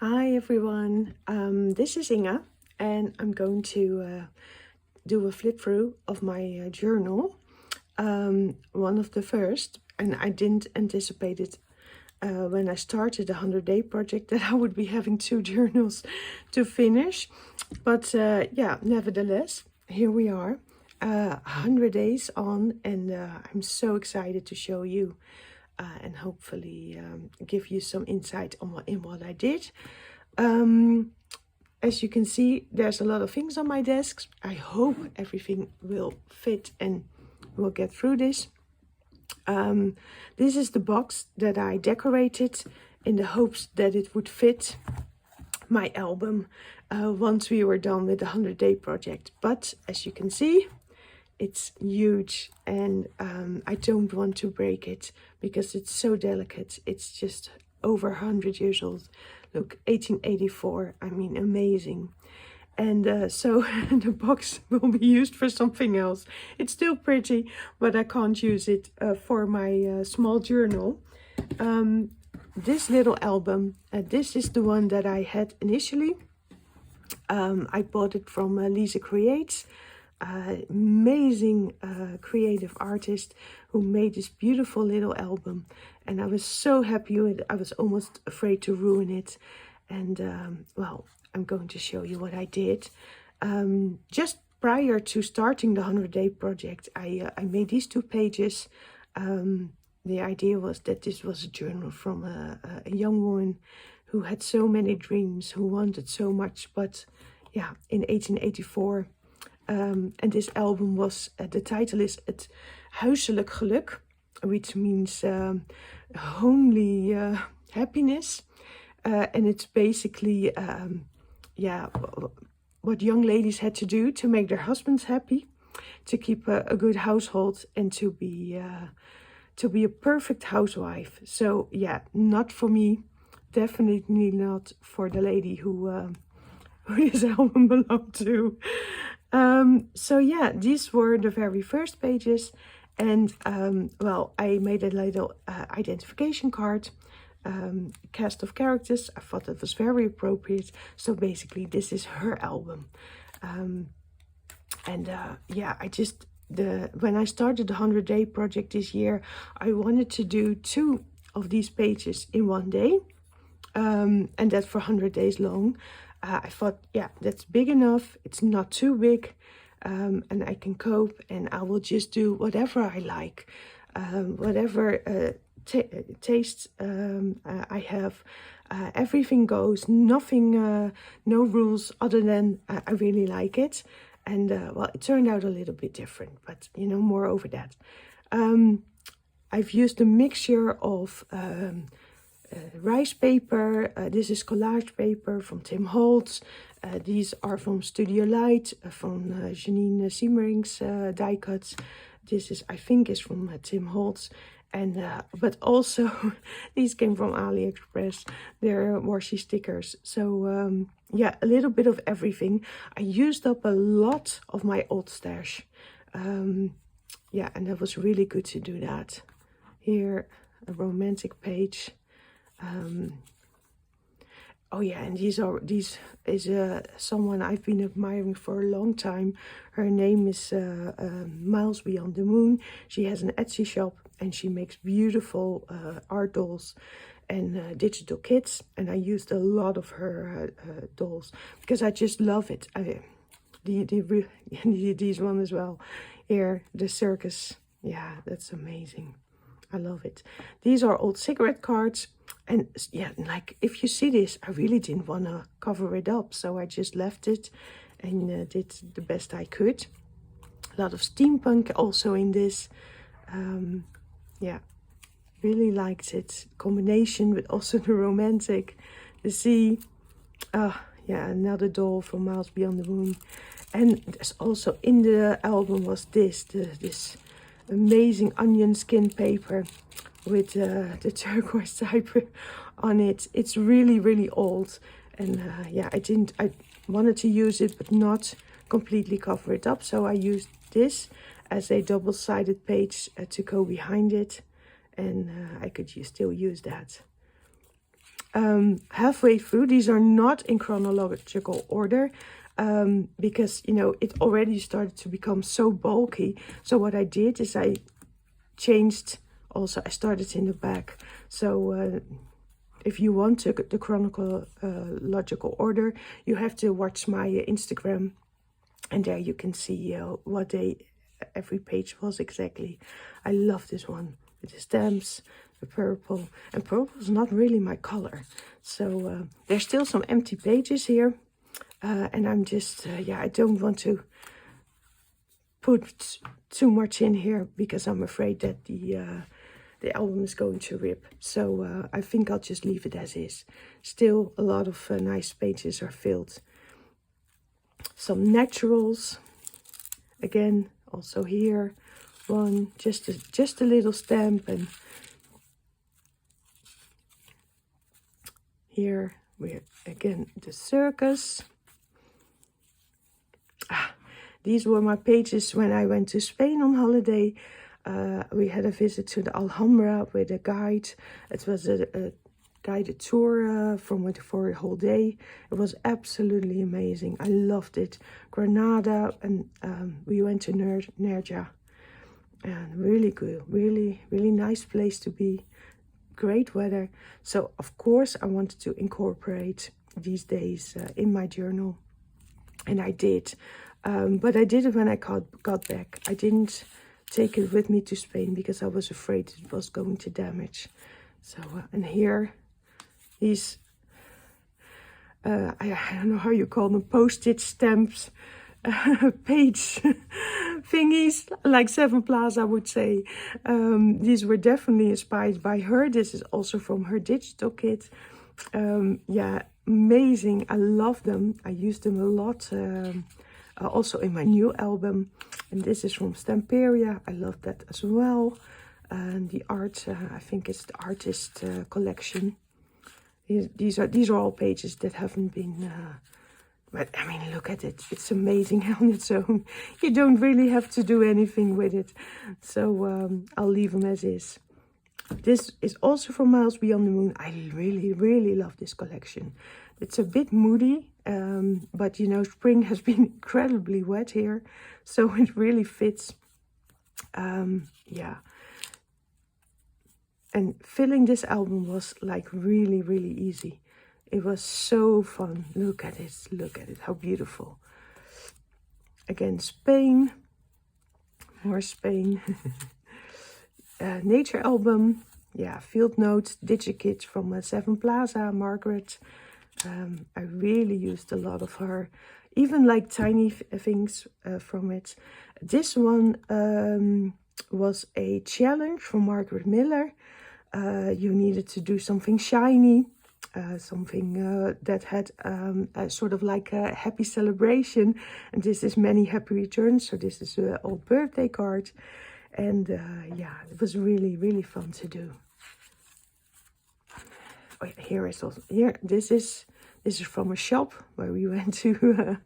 Hi everyone, this is Inga and I'm going to do a flip through of my journal. One of the first, and I didn't anticipate it when I started the 100-day project that I would be having two journals to finish. But yeah, nevertheless, here we are, 100 days on, and I'm so excited to show you and hopefully give you some insight on what I did. As you can see, there's a lot of things on my desk. I hope everything will fit and we'll get through this. This is the box that I decorated in the hopes that it would fit my album once we were done with the 100-day project. But as you can see, it's huge, and I don't want to break it because it's so delicate. It's just over 100 years old. Look, 1884, I mean, amazing. And so the box will be used for something else. It's still pretty, but I can't use it for my small journal. This little album, this is the one that I had initially. I bought it from Lisa Creates. Amazing creative artist who made this beautiful little album, and I was so happy with it. I was almost afraid to ruin it. And well, I'm going to show you what I did. Just prior to starting the 100-day project, I made these 2 pages. The idea was that this was a journal from a young woman who had so many dreams, who wanted so much, but yeah, in 1884. And this album was, the title is Het Huiselijk Geluk, which means homely happiness. And it's basically, yeah, what young ladies had to do to make their husbands happy, to keep a good household, and to be a perfect housewife. So yeah, not for me, definitely not for the lady who this album belonged to. So yeah, these were the very first pages, and well, I made a little identification card, cast of characters. I thought that was very appropriate. So basically, this is her album. Yeah, when I started the 100-day project this year, I wanted to do 2 of these pages in one day, and that for 100 days long. I thought, yeah, that's big enough. It's not too big, and I can cope, and I will just do whatever I like, whatever tastes I have. Everything goes, nothing, no rules other than I really like it. And well, it turned out a little bit different, but you know, more over that. I've used a mixture of rice paper. This is collage paper from Tim Holtz. These are from Studio Light, from Janine Siemering's die cuts. This is, I think, is from Tim Holtz. And but also these came from AliExpress. They're washi stickers. So yeah, a little bit of everything. I used up a lot of my old stash. Yeah, and that was really good to do that. Here, a romantic page. Oh yeah, and these is someone I've been admiring for a long time. Her name is Miles Beyond the Moon. She has an Etsy shop, and she makes beautiful art dolls and digital kits. And I used a lot of her dolls because I just love it. These one as well. Here, the circus. Yeah, that's amazing. I love it. These are old cigarette cards. And yeah, like, if you see this, I really didn't want to cover it up. So I just left it and did the best I could. A lot of steampunk also in this. Yeah, really liked it. Combination with also the romantic. The sea. Yeah, another doll from Miles Beyond the Moon. And there's also in the album was this amazing onion skin paper with the turquoise type on it. It's really, really old, and yeah, I wanted to use it but not completely cover it up, so I used this as a double-sided page to go behind it, and I could still use that. halfway through. These are not in chronological order because, you know, it already started to become so bulky. So what I did is I changed also, I started in the back. So if you want to the chronological order, you have to watch my Instagram, and there you can see what day every page was exactly. I love this one with the stamps, the purple, and purple is not really my color. So there's still some empty pages here, and I'm just yeah, I don't want to put too much in here because I'm afraid that the album is going to rip. So I think I'll just leave it as is. Still a lot of nice pages are filled. Some naturals again, also here one, just a little stamp, and here we're again the circus. These were my pages when I went to Spain on holiday. We had a visit to the Alhambra with a guide. It was a guided tour for a whole day. It was absolutely amazing. I loved it. Granada, and we went to Nerja. And really good, really nice place to be. Great weather. So of course I wanted to incorporate these days in my journal, and I did. But I did it when I got back. I didn't take it with me to Spain because I was afraid it was going to damage. So and here these I don't know how you call them, postage stamps, page thingies, like Seven Plaza would say. These were definitely inspired by her. This is also from her digital kit. Yeah, amazing. I love them. I use them a lot. Also in my new album, and this is from Stamperia. I love that as well. And the art, I think it's the artist collection. These are all pages that haven't been. But I mean, look at it. It's amazing on its own. You don't really have to do anything with it. So I'll leave them as is. This is also from Miles Beyond the Moon. I really love this collection. It's a bit moody, but you know, spring has been incredibly wet here, so it really fits. Yeah. And filling this album was like really easy. It was so fun. Look at it, how beautiful. Again, Spain, more Spain. Nature album, yeah, Field Notes, DigiKit from Seven Plaza, Margaret. I really used a lot of her, even like tiny things from it. This one was a challenge from Margaret Miller. You needed to do something shiny, something that had a sort of like a happy celebration. And this is Many Happy Returns, so this is an old birthday card. And yeah, it was really fun to do. Oh, here is also, here, this is from a shop where we went to.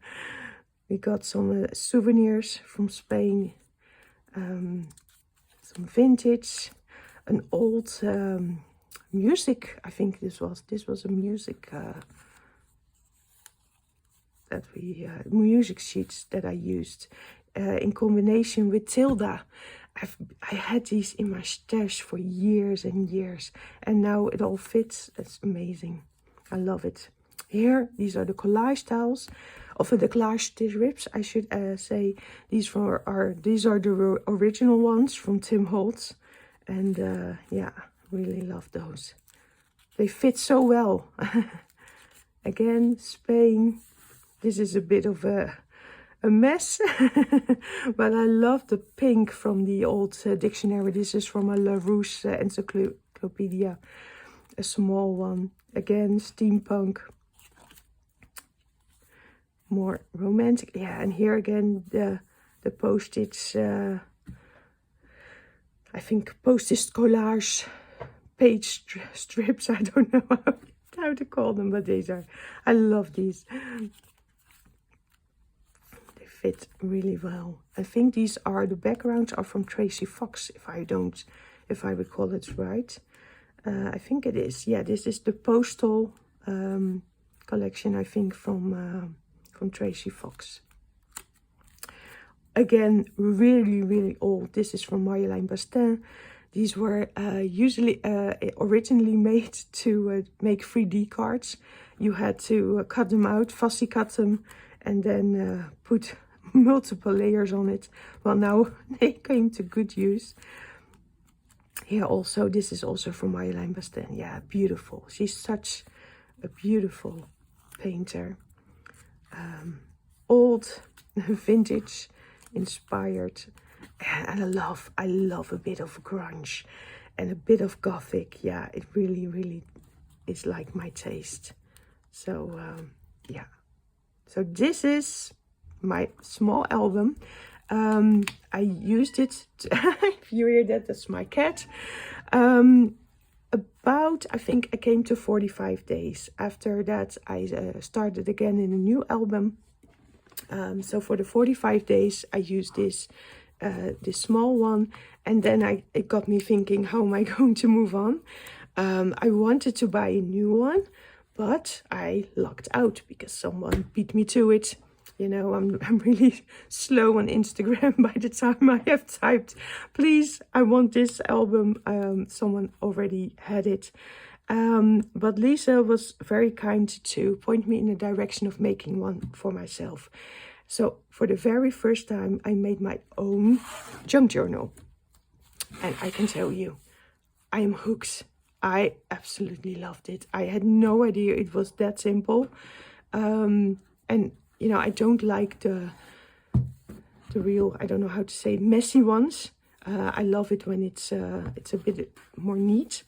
We got some souvenirs from Spain, some vintage, an old music. I think this was a music music sheets that I used in combination with Tilda. I had these in my stash for years and years, and now it all fits. It's amazing. I love it. Here, these are the collage tiles, of the collage strips, I should say. These are the original ones from Tim Holtz, and yeah, really love those. They fit so well. Again, Spain. This is a bit of a mess, but I love the pink from the old dictionary. This is from a Larousse encyclopedia, a small one. Again, steampunk, more romantic. Yeah, and here again the postage. I think postage collage page strips. I don't know how to call them, but these are. I love these. Fit really well. I think these are the backgrounds are from Tracy Fox, if I recall it right. I think it is. Yeah, this is the Postal collection, I think, from Tracy Fox. Again, really, really old. This is from Marjolein Bastin. These were originally made to make 3D cards. You had to cut them out, fussy cut them, and then put multiple layers on it. Well, now they came to good use. Here also, this is also from Marjolein Bastin. Yeah, beautiful. She's such a beautiful painter. Old, vintage, inspired. And I love a bit of grunge and a bit of gothic. Yeah, it really, really is like my taste. So, yeah. So this is my small album. I used it to, if you hear that, that's my cat. I think I came to 45 days. After that, I started again in a new album. So for the 45 days, I used this small one, and then it got me thinking, how am I going to move on? I wanted to buy a new one, but I lucked out because someone beat me to it. You know, I'm really slow on Instagram. By the time I have typed, please, I want this album, someone already had it. But Lisa was very kind to point me in the direction of making one for myself. So for the very first time, I made my own junk journal. And I can tell you, I am hooked. I absolutely loved it. I had no idea it was that simple. And, you know, I don't like the real, I don't know how to say, messy ones. I love it when it's a bit more neat.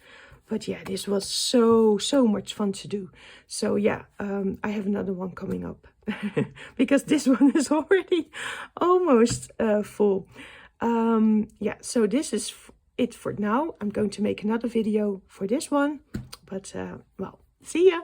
But yeah, this was so much fun to do. So yeah, I have another one coming up because this one is already almost full. Yeah, so this is it for now. I'm going to make another video for this one. But well, see ya.